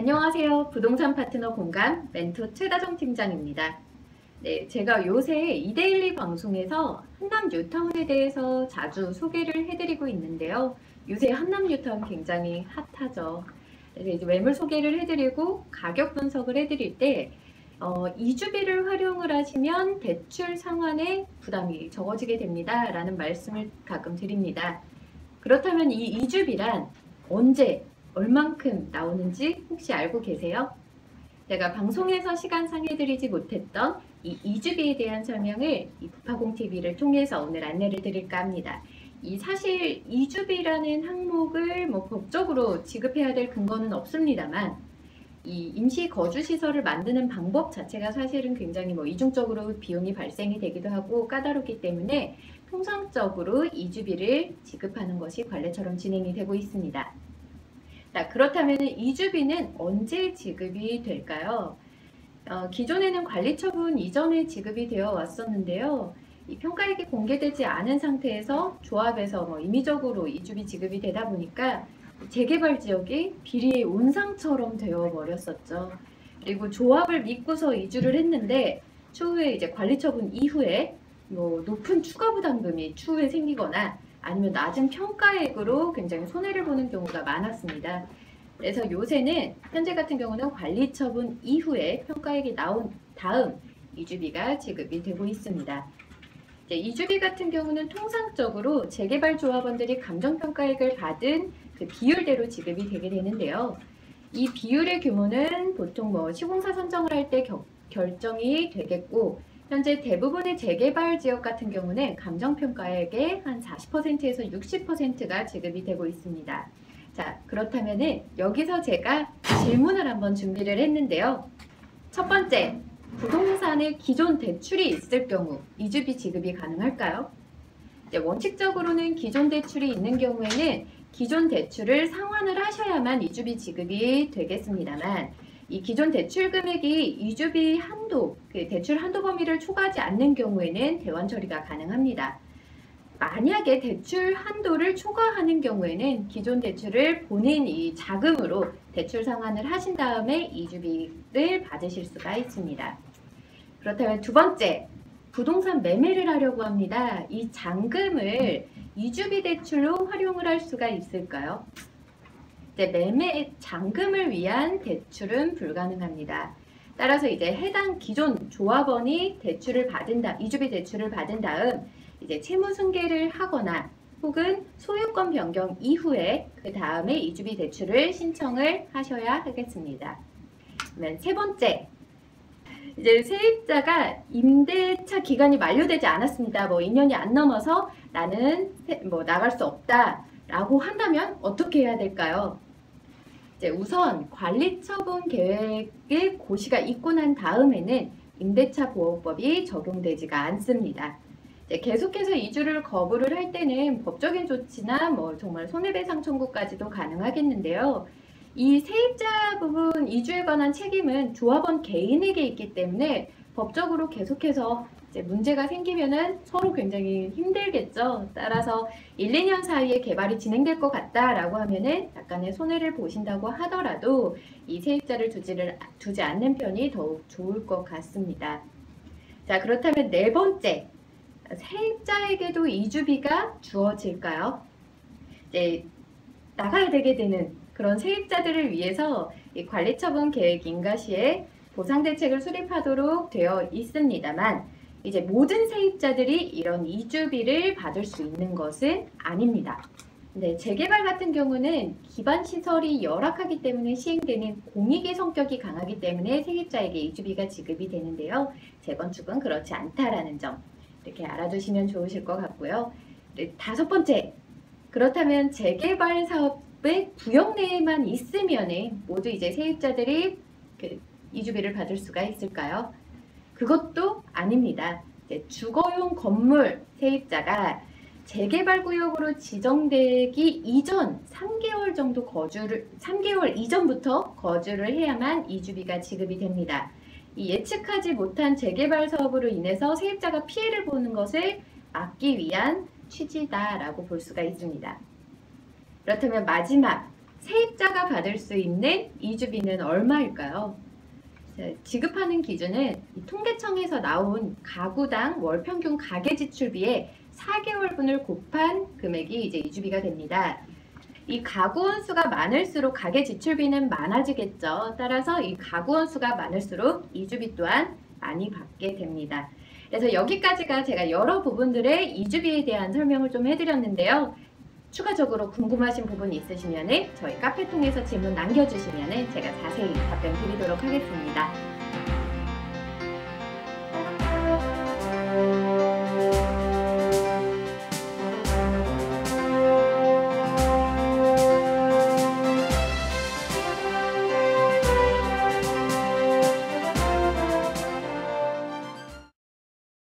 안녕하세요. 부동산 파트너 공감 멘토 최다정 팀장입니다. 네, 제가 요새 이데일리 방송에서 한남 뉴타운에 대해서 자주 소개를 해드리고 있는데요. 요새 한남 뉴타운 굉장히 핫하죠. 그래서 이제 매물 소개를 해드리고 가격 분석을 해드릴 때 이주비를 활용을 하시면 대출 상환의 부담이 적어지게 됩니다. 라는 말씀을 가끔 드립니다. 그렇다면 이 이주비란 언제 얼만큼 나오는지 혹시 알고 계세요? 제가 방송에서 시간상 해드리지 못했던 이 이주비에 대한 설명을 이 부파공TV를 통해서 오늘 안내를 드릴까 합니다. 사실 이주비라는 항목을 법적으로 지급해야 될 근거는 없습니다만 이 임시 거주시설을 만드는 방법 자체가 사실은 굉장히 이중적으로 비용이 발생이 되기도 하고 까다롭기 때문에 통상적으로 이주비를 지급하는 것이 관례처럼 진행이 되고 있습니다. 자, 그렇다면 이주비는 언제 지급이 될까요? 기존에는 관리처분 이전에 지급이 되어 왔었는데요. 이 평가액이 공개되지 않은 상태에서 조합에서 임의적으로 이주비 지급이 되다 보니까 재개발 지역이 비리의 온상처럼 되어 버렸었죠. 그리고 조합을 믿고서 이주를 했는데 추후에 이제 관리처분 이후에 높은 추가 부담금이 추후에 생기거나 아니면 낮은 평가액으로 굉장히 손해를 보는 경우가 많았습니다. 그래서 요새는 현재 같은 경우는 관리처분 이후에 평가액이 나온 다음 이주비가 지급이 되고 있습니다. 이주비 같은 경우는 통상적으로 재개발 조합원들이 감정평가액을 받은 그 비율대로 지급이 되게 되는데요. 이 비율의 규모는 보통 시공사 선정을 할 때 결정이 되겠고, 현재 대부분의 재개발 지역 같은 경우는 감정평가액의 한 40%에서 60%가 지급이 되고 있습니다. 자, 그렇다면은 여기서 제가 질문을 한번 준비를 했는데요. 첫 번째, 부동산의 기존 대출이 있을 경우 이주비 지급이 가능할까요? 원칙적으로는 기존 대출이 있는 경우에는 기존 대출을 상환을 하셔야만 이주비 지급이 되겠습니다만 이 기존 대출 금액이 이주비 한도, 대출 한도 범위를 초과하지 않는 경우에는 대환 처리가 가능합니다. 만약에 대출 한도를 초과하는 경우에는 기존 대출을 본인 이 자금으로 대출 상환을 하신 다음에 이주비를 받으실 수가 있습니다. 그렇다면 두 번째, 부동산 매매를 하려고 합니다. 이 잔금을 이주비 대출로 활용을 할 수가 있을까요? 매매 잔금을 위한 대출은 불가능합니다. 따라서 이제 해당 기존 조합원이 이주비 대출을 받은 다음 이제 채무 승계를 하거나 혹은 소유권 변경 이후에 그 다음에 이주비 대출을 신청을 하셔야 하겠습니다. 그러면 세 번째, 이제 세입자가 임대차 기간이 만료되지 않았습니다. 2년이 안 넘어서 나는 나갈 수 없다 라고 한다면 어떻게 해야 될까요? 우선 관리처분 계획의 고시가 있고 난 다음에는 임대차 보호법이 적용되지가 않습니다. 계속해서 이주를 거부를 할 때는 법적인 조치나 정말 손해배상 청구까지도 가능하겠는데요. 이 세입자 부분 이주에 관한 책임은 조합원 개인에게 있기 때문에 법적으로 계속해서 문제가 생기면은 서로 굉장히 힘들겠죠. 따라서 1, 2년 사이에 개발이 진행될 것 같다라고 하면은 약간의 손해를 보신다고 하더라도 이 세입자를 두지 않는 편이 더욱 좋을 것 같습니다. 자, 그렇다면 네 번째, 세입자에게도 이주비가 주어질까요? 나가야 되게 되는 그런 세입자들을 위해서 이 관리처분 계획 인가 시에 보상대책을 수립하도록 되어 있습니다만 이제 모든 세입자들이 이런 이주비를 받을 수 있는 것은 아닙니다. 재개발 같은 경우는 기반 시설이 열악하기 때문에 시행되는 공익의 성격이 강하기 때문에 세입자에게 이주비가 지급이 되는데요. 재건축은 그렇지 않다라는 점 이렇게 알아두시면 좋으실 것 같고요. 다섯 번째, 그렇다면 재개발 사업의 구역 내에만 있으면 모두 이제 세입자들이 이주비를 받을 수가 있을까요? 그것도 아닙니다. 주거용 건물 세입자가 재개발 구역으로 지정되기 이전 3개월 이전부터 거주를 해야만 이주비가 지급이 됩니다. 이 예측하지 못한 재개발 사업으로 인해서 세입자가 피해를 보는 것을 막기 위한 취지다라고 볼 수가 있습니다. 그렇다면 마지막 세입자가 받을 수 있는 이주비는 얼마일까요? 지급하는 기준은 이 통계청에서 나온 가구당 월 평균 가계 지출비의 4개월분을 곱한 금액이 이제 이주비가 됩니다. 이 가구 원수가 많을수록 가계 지출비는 많아지겠죠. 따라서 이 가구 원수가 많을수록 이주비 또한 많이 받게 됩니다. 그래서 여기까지가 제가 여러 부분들의 이주비에 대한 설명을 좀 해드렸는데요. 추가적으로 궁금하신 부분이 있으시면 저희 카페 통해서 질문 남겨주시면 제가 자세히 답변 드리도록 하겠습니다.